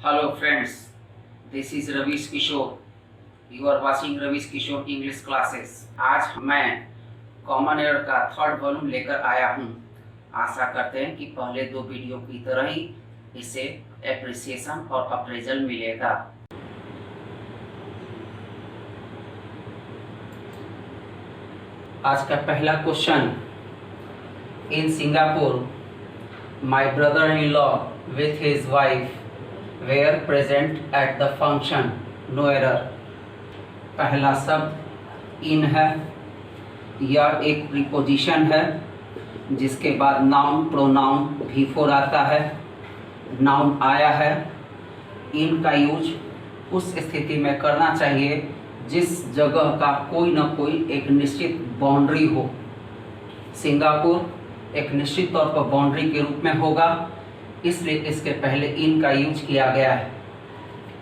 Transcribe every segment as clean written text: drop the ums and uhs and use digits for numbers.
Hello friends, this is Ravish Kishore. You are watching Ravish Kishore English classes. आज मैं common air का third volume लेकर आया हूँ। आशा करते हैं कि पहले दो वीडियो की तरह ही इसे एप्रिसिएशन और अप्रेजल मिलेगा। आज का पहला question, in Singapore my brother in law with his wife were present at the function, no error। पहला शब्द इन है, यह एक प्रीपोजिशन है जिसके बाद नाउन प्रोनाउन बिफोर आता है, नाउन आया है। इन का यूज उस स्थिति में करना चाहिए जिस जगह का कोई न कोई एक निश्चित बाउंड्री हो। सिंगापुर एक निश्चित तौर पर बाउंड्री के रूप में होगा, इसलिए इसके पहले इन का यूज किया गया है।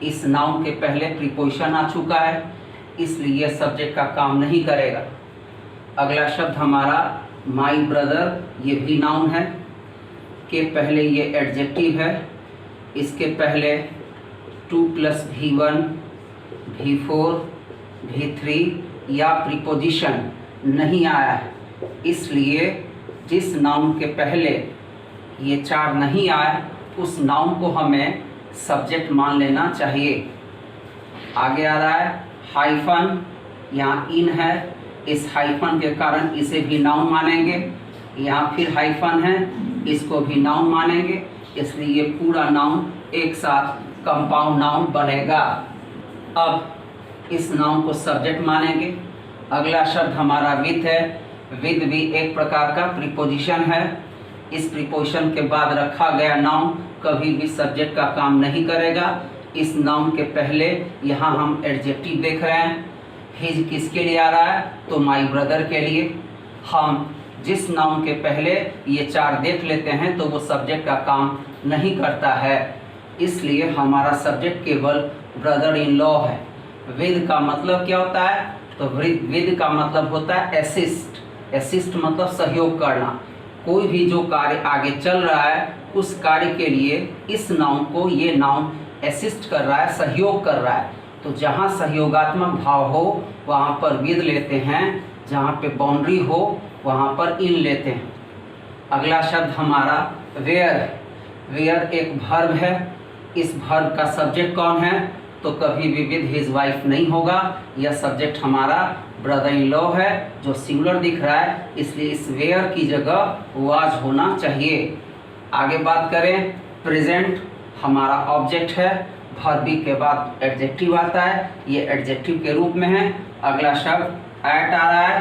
इस नाउन के पहले प्रीपोजिशन आ चुका है, इसलिए यह सब्जेक्ट का काम नहीं करेगा। अगला शब्द हमारा माई ब्रदर, ये भी नाउन है, के पहले ये एडजेक्टिव है। इसके पहले 2 + V1 V4 V3 या प्रीपोजिशन नहीं आया है, इसलिए जिस नाउन के पहले ये 4 नहीं आए उस नाउन को हमें सब्जेक्ट मान लेना चाहिए। आगे आ रहा है हाइफन, यहाँ इन है, इस हाइफन के कारण इसे भी नाउन मानेंगे। यहाँ फिर हाइफन है, इसको भी नाउन मानेंगे, इसलिए ये पूरा नाउन एक साथ कंपाउंड नाउन बनेगा। अब इस नाउन को सब्जेक्ट मानेंगे। अगला शब्द हमारा विथ है। विथ भी एक प्रकार का प्रीपोजिशन है। इस प्रीपोजिशन के बाद रखा गया नाउन कभी भी सब्जेक्ट का काम नहीं करेगा। इस नाउन के पहले यहाँ हम एडजेक्टिव देख रहे हैं। हिज किसके लिए आ रहा है? तो माई ब्रदर के लिए। हम जिस नाउन के पहले ये 4 देख लेते हैं तो वो सब्जेक्ट का काम नहीं करता है, इसलिए हमारा सब्जेक्ट केवल ब्रदर इन लॉ है। विद का मतलब क्या होता है? तो विद का मतलब होता है असिस्ट। असिस्ट मतलब सहयोग करना। कोई भी जो कार्य आगे चल रहा है उस कार्य के लिए इस नाउन को ये नाउन असिस्ट कर रहा है, सहयोग कर रहा है। तो जहाँ सहयोगात्मक भाव हो वहाँ पर विद लेते हैं, जहाँ पे बाउंड्री हो वहाँ पर इन लेते हैं। अगला शब्द हमारा वेयर। वेयर एक वर्ब है। इस वर्ब का सब्जेक्ट कौन है? तो कभी भी विद हिज वाइफ नहीं होगा। यह सब्जेक्ट हमारा ब्रदर इन लॉ है जो सिंगुलर दिख रहा है, इसलिए इस वेयर की जगह वाज होना चाहिए। आगे बात करें, प्रेजेंट हमारा ऑब्जेक्ट है। वर्ब के बाद एडजेक्टिव आता है, ये एडजेक्टिव के रूप में है। अगला शब्द एट आ रहा है।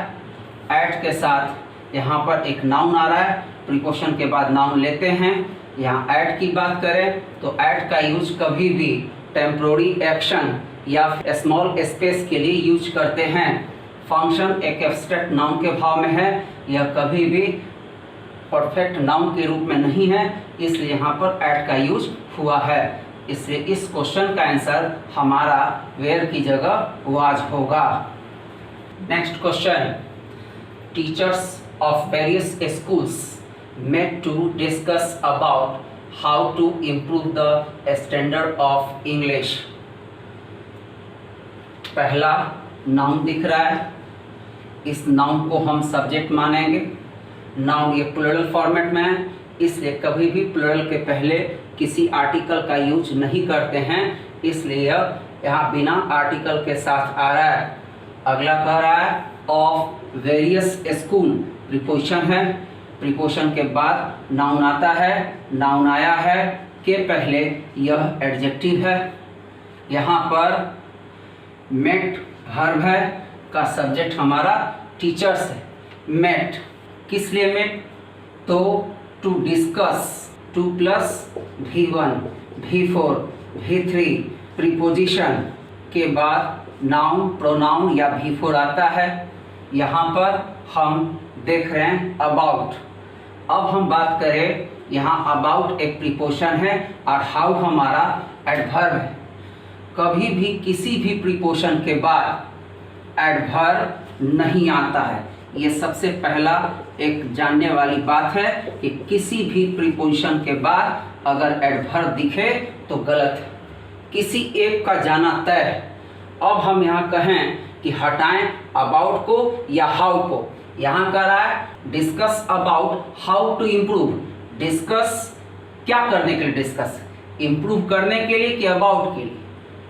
एट के साथ यहाँ पर एक नाउन आ रहा है, प्रीपोजिशन के बाद नाउन लेते हैं। यहाँ एट की बात करें तो एट का यूज कभी भी टेम्पोररी एक्शन या स्मॉल स्पेस के लिए यूज करते हैं। फंक्शन एक एब्स्ट्रैक्ट नाउन के भाव में है, यह कभी भी परफेक्ट नाउन के रूप में नहीं है, इसलिए यहाँ पर एट का यूज हुआ है। इसलिए इस क्वेश्चन का आंसर हमारा वेयर की जगह वाज होगा। Next question, teachers of various schools met to discuss about how to improve the standard of English। पहला नाउन दिख रहा है, इस नाउन को हम सब्जेक्ट मानेंगे। नाउन ये प्लूरल फॉर्मेट में है, इसलिए कभी भी प्लूरल के पहले किसी आर्टिकल का यूज नहीं करते हैं, इसलिए यहाँ बिना आर्टिकल के साथ आ रहा है। अगला कह रहा है ऑफ वेरियस स्कूल, प्रीपोजिशन है। प्रीपोजिशन के बाद नाउन आता है, नाउन आया है, के पहले यह एडजेक्टिव है। यहाँ पर मेट वर्ब है, का सब्जेक्ट हमारा टीचर्स है। मेट किस लिए मेट? तो to discuss. 2 + V1 V4 V3 preposition के बाद नाउन प्रोनाउन या V4 आता है। यहाँ पर हम देख रहे हैं अबाउट। अब हम बात करें, यहाँ अबाउट एक प्रीपोजिशन है और हाउ हमारा एडवर्ब है। कभी भी किसी भी प्रीपोजिशन के बाद एडवर्ब नहीं आता है। ये सबसे पहला एक जानने वाली बात है कि किसी भी प्रीपोजिशन के बाद अगर एडवर्ब दिखे तो गलत है। किसी एक का जाना तय है। अब हम यहाँ कहें कि हटाएं अबाउट को या हाउ को। यहाँ कह रहा है discuss about how to improve. Discuss क्या करने के लिए? डिस्कस इम्प्रूव करने के लिए कि अबाउट के लिए?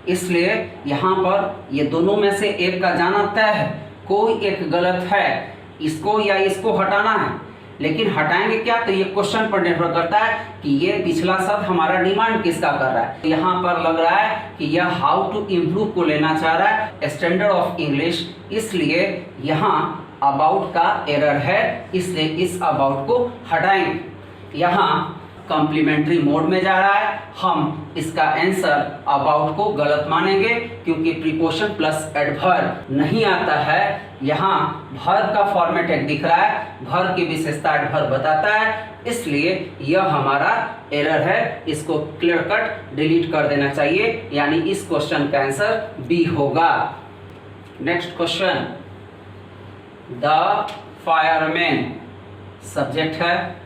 इसलिए यहाँ पर ये दोनों में से एक का जाना तय है, कोई एक गलत है, इसको या इसको हटाना है। लेकिन हटाएंगे क्या? तो ये क्वेश्चन पर निर्भर करता है कि ये पिछला शब्द हमारा डिमांड किसका कर रहा है। तो यहाँ पर लग रहा है कि यह हाउ टू इम्प्रूव को लेना चाह रहा है, स्टैंडर्ड ऑफ इंग्लिश, इसलिए यहाँ अबाउट का एरर है, इसलिए इस अबाउट को हटाएंगे। यहाँ कॉम्प्लीमेंट्री मोड में जा रहा है, हम इसका आंसर अबाउट को गलत मानेंगे क्योंकि प्रीपोजिशन प्लस एडवर्ब नहीं आता है। यहाँ वर्ब का फॉर्मेट एक दिख रहा है, वर्ब की विशेषता एडवर्ब बताता है, इसलिए यह हमारा एरर है, इसको क्लियर कट डिलीट कर देना चाहिए, यानी इस क्वेश्चन का आंसर बी होगा। Next question, the fireman subject है,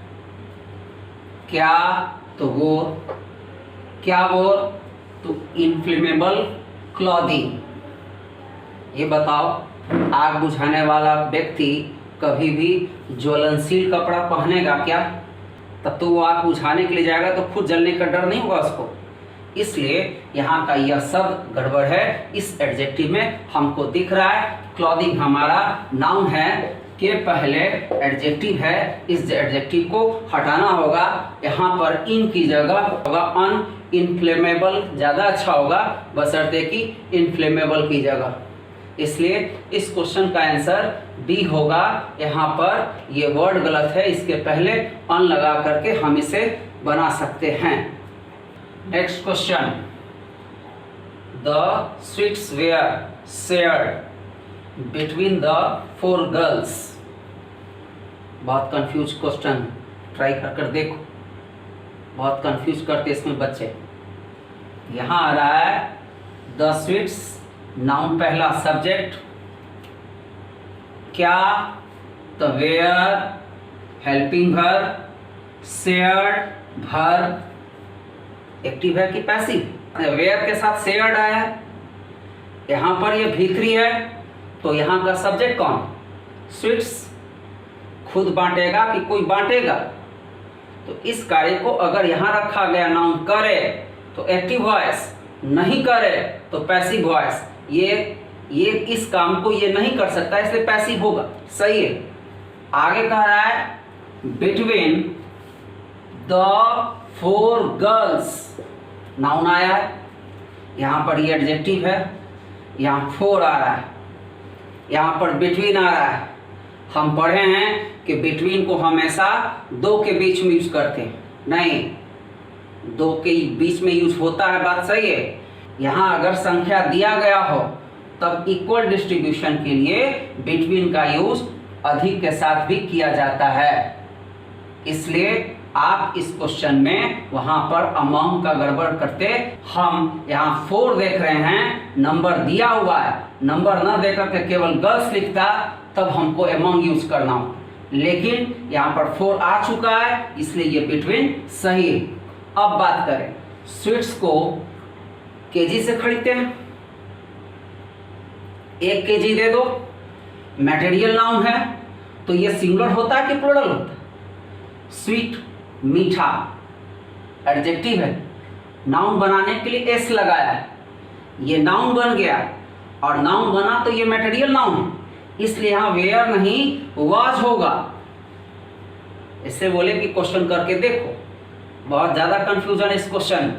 क्या? तो वो, क्या वो? तो इन्फ्लेमेबल क्लॉथिंग। ये बताओ, आग बुझाने वाला व्यक्ति कभी भी ज्वलनशील कपड़ा पहनेगा क्या? तब तो वो आग बुझाने के लिए जाएगा तो खुद जलने का डर नहीं होगा उसको। इसलिए यहाँ का यह शब्द गड़बड़ है। इस एडजेक्टिव में हमको दिख रहा है क्लॉथिंग हमारा नाउन है के पहले एडजेक्टिव है, इस एडजेक्टिव को हटाना होगा। यहाँ पर इन की जगह होगा अन इनफ्लेमेबल, ज़्यादा अच्छा होगा, बशर्ते कि इनफ्लेमेबल की जगह। इसलिए इस क्वेश्चन का आंसर बी होगा। यहाँ पर ये वर्ड गलत है, इसके पहले अन लगा करके हम इसे बना सकते हैं। Next question, the sweets were shared between the 4 girls. बहुत कंफ्यूज क्वेश्चन, ट्राई कर देखो, बहुत कंफ्यूज करते इसमें बच्चे। यहाँ आ रहा है द स्वीट्स, नाउन पहला, सब्जेक्ट क्या? तो were helping verb, shared verb, active है कि पैसिव? वेयर के साथ शेयर्ड आया है, यहाँ पर ये भीतरी है, तो यहाँ का सब्जेक्ट कौन? स्वीट्स। खुद बांटेगा कि कोई बांटेगा? तो इस कार्य को अगर यहाँ रखा गया नाउन करे तो एक्टिव वॉइस, नहीं करे तो पैसिव वॉइस। ये इस काम को ये नहीं कर सकता, इसलिए पैसिव होगा। सही है। आगे कह रहा है बिटवीन द 4 गर्ल्स, नाउन आया है, यहाँ पर ये एडजेक्टिव है, यहाँ 4 आ रहा है, यहाँ पर बिटवीन आ रहा है। हम पढ़े हैं कि बिटवीन को हमेशा 2 के बीच में यूज करते हैं, नहीं 2 के बीच में यूज होता है, बात सही है। यहाँ अगर संख्या दिया गया हो तब इक्वल डिस्ट्रीब्यूशन के लिए बिटवीन का यूज अधिक के साथ भी किया जाता है। इसलिए आप इस क्वेश्चन में वहां पर अमंग का गड़बड़ करते। हम यहाँ 4 देख रहे हैं, नंबर दिया हुआ है, नंबर न देकर के केवल गर्ल्स लिखता तब हमको अमंग यूज करना हो, लेकिन यहाँ पर 4 आ चुका है, इसलिए ये बिटवीन सही है। अब बात करें, स्वीट्स को केजी से खरीदते हैं, 1 केजी दे दो, मटेरियल नाउन है तो ये सिंगुलर होता है कि प्लूरल होता है? स्वीट, मीठा, एडजेक्टिव है, नाउन बनाने के लिए एस लगाया है, ये नाउन बन गया, और नाउन बना तो ये मटेरियल नाउन है, इसलिए यहाँ वेयर नहीं वाज होगा। इससे बोले कि क्वेश्चन करके देखो, बहुत ज़्यादा कंफ्यूजन इस क्वेश्चन।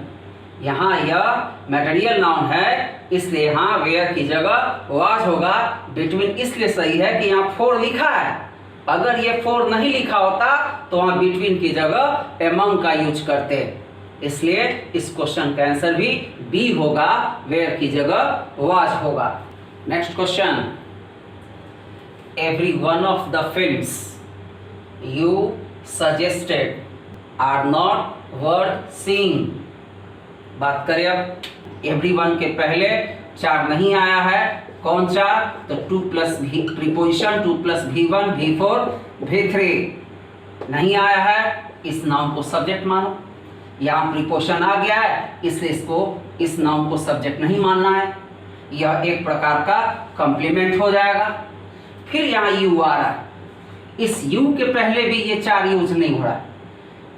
यहाँ यह मटेरियल नाउन है, इसलिए यहाँ वेयर की जगह वाज होगा। बिटवीन इसलिए सही है कि यहाँ 4 लिखा है, अगर ये 4 नहीं लिखा होता तो वहाँ बिटवीन की जगह अमंग का यूज करते, इसलिए इस क्वेश्चन का आंसर भी बी होगा, वेयर की जगह वाज होगा। Next question, every one of the films you suggested are not worth seeing। बात करें अब, everyone के पहले 4 नहीं आया है, कौन 4? तो 2 प्लस भी preposition 2 plus V1 V4 V3 नहीं आया है, इस नाउन को सब्जेक्ट मानो। यहाँ प्रीपोजिशन आ गया है, इसलिए इसको इस नाउन को सब्जेक्ट नहीं मानना है, यह एक प्रकार का कॉम्प्लीमेंट हो जाएगा। फिर यहाँ यू आ रहा है, इस यू के पहले भी ये 4 यूज नहीं हो रहा है,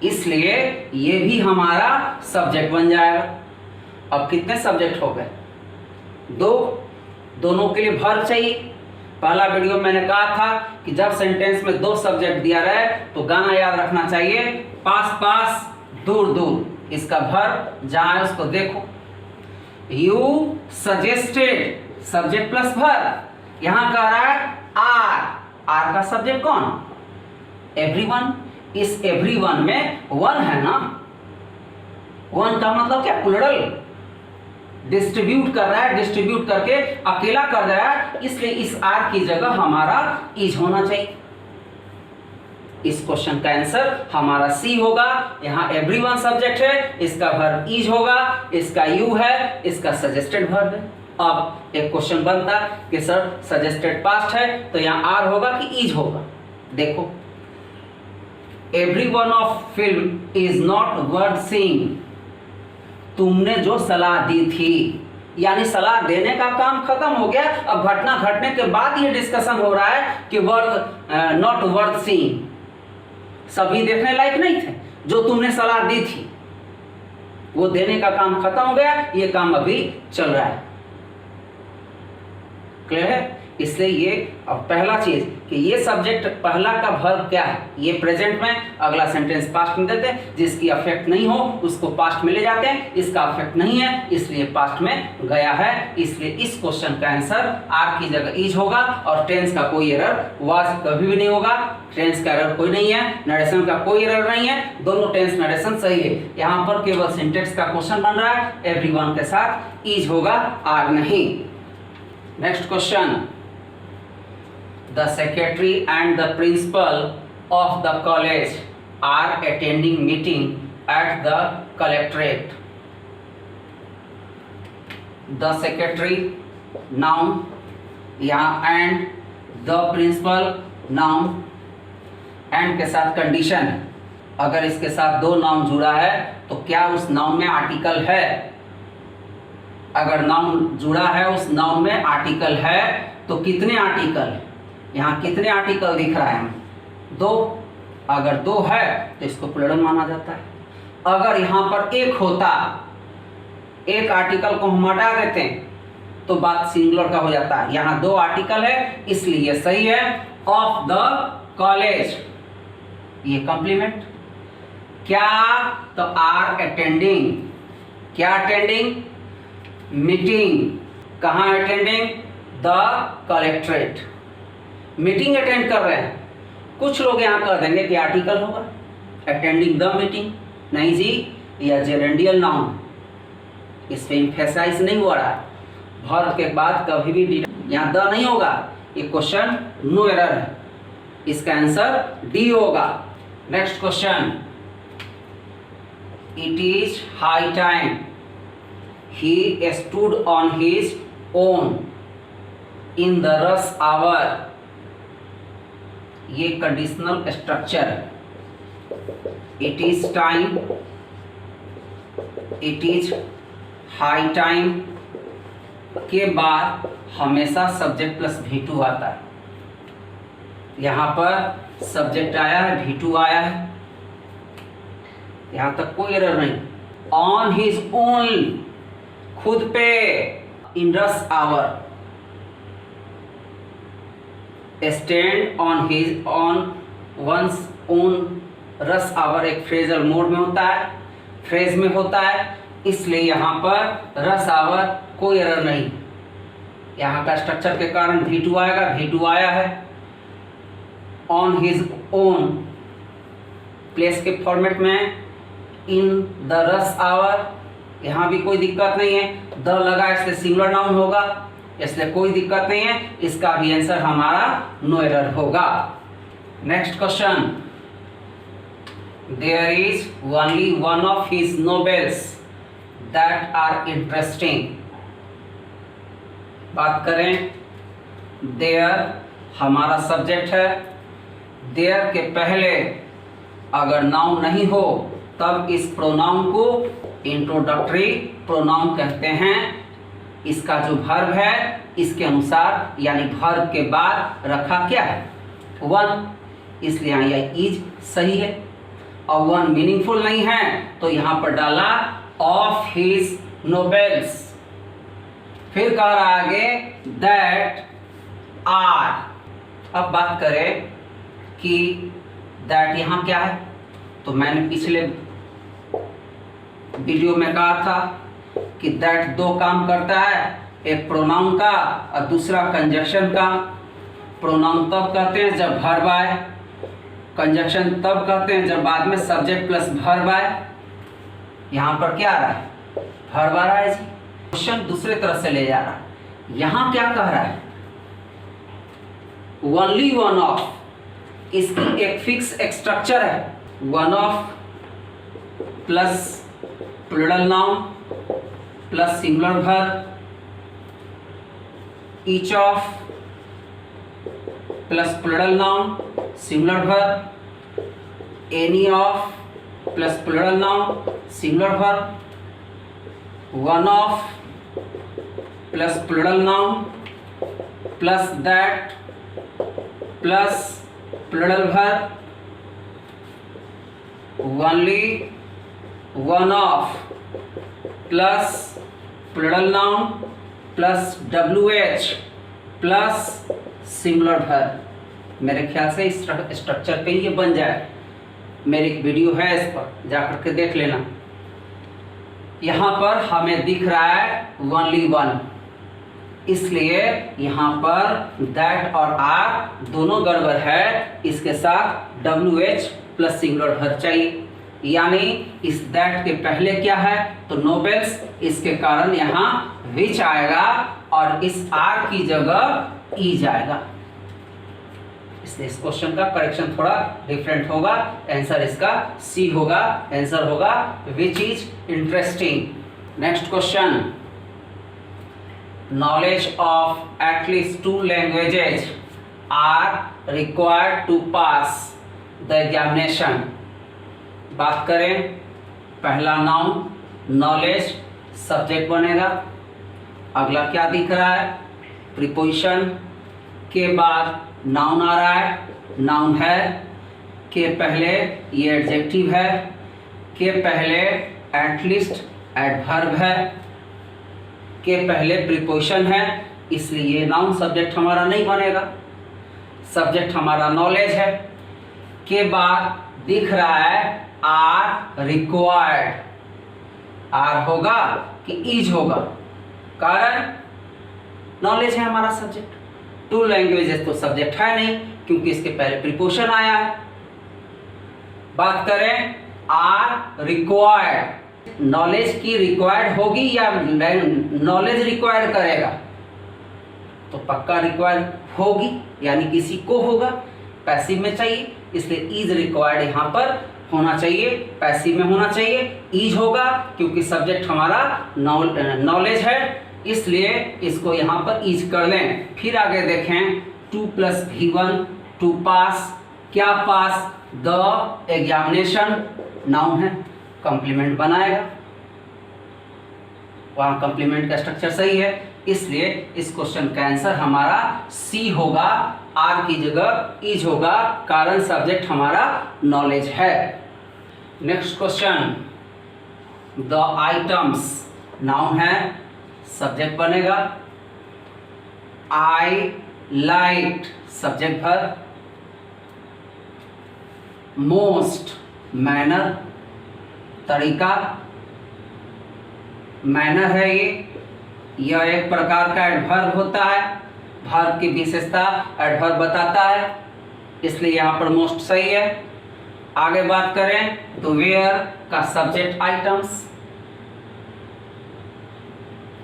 इसलिए ये भी हमारा सब्जेक्ट बन जाएगा। अब कितने सब्जेक्ट हो गए? 2। दोनों के लिए वर्ब चाहिए। पहला वीडियो मैंने कहा था कि जब सेंटेंस में 2 सब्जेक्ट दिया रहे तो गाना याद रखना चाहिए, पास पास दूर दूर। इसका वर्ब जहां है उसको देखो, you suggested, subject plus verb. यहां कह रहा है आर का सब्जेक्ट कौन? एवरीवन। इस एवरीवन में वन है ना, वन का मतलब क्या? प्लूरल। डिस्ट्रीब्यूट कर रहा है, डिस्ट्रीब्यूट करके अकेला कर रहा है, इसलिए इस आर की जगह हमारा इज होना चाहिए। इस क्वेश्चन का आंसर हमारा सी होगा। यहाँ एवरीवन सब्जेक्ट है, इसका वर्ब इज होगा, इसका यू है, इसका सजेस्टेड वर्ब है। अब एक क्वेश्चन बनता कि सर सजेस्टेड पास्ट है तो यहाँ आर होगा कि इज होगा? देखो, everyone of film is not worth seeing. तुमने जो सलाह दी थी, यानी सलाह देने का काम खत्म हो गया। अब घटना घटने के बाद ये डिस्कशन हो रहा है कि वर्थ नॉट वर्थ सीइंग, सभी देखने लायक नहीं थे। जो तुमने सलाह दी थी वो देने का काम खत्म हो गया, ये काम अभी चल रहा है। क्लियर है? इसलिए ये अब पहला चीज कि ये सब्जेक्ट पहला का वर्ब क्या है, ये प्रेजेंट में, अगला सेंटेंस पास्ट में देते हैं। जिसकी अफेक्ट नहीं हो उसको पास्ट में ले जाते हैं, इसका अफेक्ट नहीं है इसलिए पास्ट में गया है। इसलिए इस क्वेश्चन का आंसर आर की जगह इज होगा। और टेंस का कोई एरर वाज कभी भी नहीं होगा, टेंस का एरर कोई नहीं है, नरेशन का कोई एरर नहीं है, दोनों टेंस नरेशन सही है। यहाँ पर केवल सिंटेक्स का क्वेश्चन बन रहा है, एवरीवन के साथ इज होगा, आर नहीं। Next question, the secretary and the principal of the college are attending meeting at the collectorate. The secretary noun, यहाँ and the principal noun, and के साथ कंडीशन है। अगर इसके साथ 2 नाउन जुड़ा है तो क्या उस नाउन में आर्टिकल है? अगर नाउन जुड़ा है, उस नाउन में आर्टिकल है तो कितने आर्टिकल? यहाँ कितने आर्टिकल दिख रहा है? 2। अगर 2 है तो इसको प्लूरल माना जाता है। अगर यहाँ पर 1 होता, एक आर्टिकल को हम हटा देते हैं तो बात सिंगुलर का हो जाता है। यहाँ 2 आर्टिकल है इसलिए सही है। ऑफ द कॉलेज, ये कॉम्प्लीमेंट। क्या? तो आर अटेंडिंग। क्या अटेंडिंग? मीटिंग। कहाँ attending? The collectorate. Meeting attend कर रहे हैं। कुछ लोग यहाँ कर देंगे कि आर्टिकल होगा, अटेंडिंग द मीटिंग। नहीं जी, यह जेरेंडियल नाउन, इस पे एम्फेसाइज नहीं हो रहा है। वर्ब के बाद कभी भी यहाँ द नहीं होगा। ये क्वेश्चन नो एरर है, इसका आंसर डी होगा। Next question, it is high time he stood on his own in the rush hour. ये कंडीशनल स्ट्रक्चर है। It is time, it is high time के बाद हमेशा सब्जेक्ट प्लस V2 आता है। यहाँ पर सब्जेक्ट आया है, V2 आया है, यहाँ तक कोई एरर नहीं। ऑन हिज ओन, खुद पे। In rush hour, stand on his own one's own. Rush hour एक फ्रेजल मोड में होता है, फ्रेज में होता है, इसलिए यहाँ पर रश आवर कोई एरर नहीं। यहाँ का स्ट्रक्चर के कारण V2 आएगा, V2 आया है। ऑन हिज ओन प्लेस के फॉर्मेट में, इन द रश आवर, यहाँ भी कोई दिक्कत नहीं है। द लगा इसलिए सिंगुलर नाउन होगा, इसलिए कोई दिक्कत नहीं है। इसका भी आंसर हमारा नो एरर होगा। Next question, there is only one of his novels that are interesting. बात करें, देयर हमारा सब्जेक्ट है। देयर के पहले अगर नाउन नहीं हो तब इस प्रोनाउन को इंट्रोडक्टरी प्रोनाउन कहते हैं। इसका जो वर्ब है इसके अनुसार यानी वर्ब के बाद रखा क्या है, वन, इसलिए यहाँ यह इज सही है। और वन मीनिंगफुल नहीं है तो यहाँ पर डाला ऑफ हिज नोवेल्स। फिर कह रहा आगे दैट आर। अब बात करें कि दैट यहाँ क्या है, तो मैंने पिछले वीडियो में कहा था कि दैट दो काम करता है, एक प्रोनाउन का और दूसरा कंजक्शन का। प्रोनाउन तब कहते हैं जब वर्ब आए, कंजक्शन तब कहते हैं जब बाद में सब्जेक्ट प्लस वर्ब आए। यहाँ पर क्या आ रहा है, वर्ब आ रहा है जी। क्वेश्चन दूसरे तरह से ले जा रहा है। यहाँ क्या कह रहा है, ओनली वन ऑफ, इसकी एक फिक्स स्ट्रक्चर है, one of plus plural noun plus singular verb, each of plus plural noun singular verb, any of plus plural noun singular verb, one of plus plural noun plus that plus plural verb, only one of plus plural noun plus WH plus singular verb. मेरे ख्याल से इस structure पे ये बन जाए। मेरी एक वीडियो है इस पर, जा करके देख लेना। यहाँ पर हमें दिख रहा है ओनली वन, इसलिए यहाँ पर दैट और आर दोनों गड़बड़ है। इसके साथ WH प्लस सिंगुलर वर्ब चाहिए, यानी इस दैट के पहले क्या है तो नोवेल्स, इसके कारण यहाँ विच आएगा और इस आर की जगह ई जाएगा। इसलिए इस क्वेश्चन का करेक्शन थोड़ा डिफरेंट होगा। आंसर इसका सी होगा, आंसर होगा which is interesting. Next question, knowledge of at least 2 languages are required to pass the examination. बात करें, पहला नाउन नॉलेज सब्जेक्ट बनेगा। अगला क्या दिख रहा है, प्रीपोजिशन के बाद नाउन आ रहा है, नाउन है, के पहले ये एडजेक्टिव है, के पहले एटलीस्ट एडवर्ब है, के पहले प्रीपोजिशन है, इसलिए ये नाउन सब्जेक्ट हमारा नहीं बनेगा। सब्जेक्ट हमारा नॉलेज है। के बाद दिख रहा है आर रिक्वायर्ड, आर होगा कि इज होगा, कारण नॉलेज है हमारा सब्जेक्ट। 2 लैंग्वेजेस तो सब्जेक्ट है नहीं क्योंकि इसके पहले प्रीपोजिशन आया है। बात करें आर रिक्वायर्ड, नॉलेज की रिक्वायर्ड होगी या नॉलेज रिक्वायर्ड करेगा, तो पक्का रिक्वायर्ड होगी, यानी किसी को होगा, पैसिव में चाहिए, इसलिए इज रिक्वायर्ड यहाँ पर होना चाहिए, पैसिव में होना चाहिए। इज होगा क्योंकि सब्जेक्ट हमारा नॉलेज है, इसलिए इसको यहाँ पर इज कर लें। फिर आगे देखें 2 + V1 टू पास, क्या पास, द एग्जामिनेशन, नाउन है, कंप्लीमेंट बनाएगा, वहाँ कंप्लीमेंट का स्ट्रक्चर सही है, इसलिए इस क्वेश्चन का आंसर हमारा सी होगा, आर की जगह इज होगा, कारण सब्जेक्ट हमारा नॉलेज है। Next question, the items, noun है, सब्जेक्ट बनेगा, I like subject verb, most manner तरीका, मैनर है ये, यह एक प्रकार का एडवर्ब होता है, वर्ब की विशेषता एडवर्ब बताता है, इसलिए यहाँ पर मोस्ट सही है। आगे बात करें तो वेयर का subject items,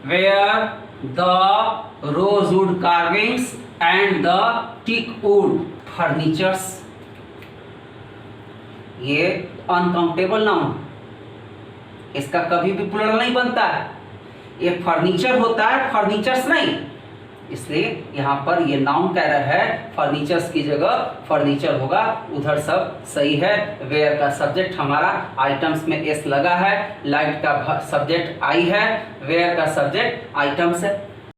were the rosewood carvings and the teak wood furnitures, ये अनकाउंटेबल नाउन, इसका कभी भी प्लूरल नहीं बनता है, ये फर्नीचर होता है, फर्नीचर्स नहीं। इसलिए यहाँ पर ये नाउन का एरर है, फर्नीचर्स की जगह फर्नीचर होगा, उधर सब सही है। वेयर का सब्जेक्ट हमारा आइटम्स में एस लगा है, लाइट का सब्जेक्ट आई है, वेयर का सब्जेक्ट आइटम्स है।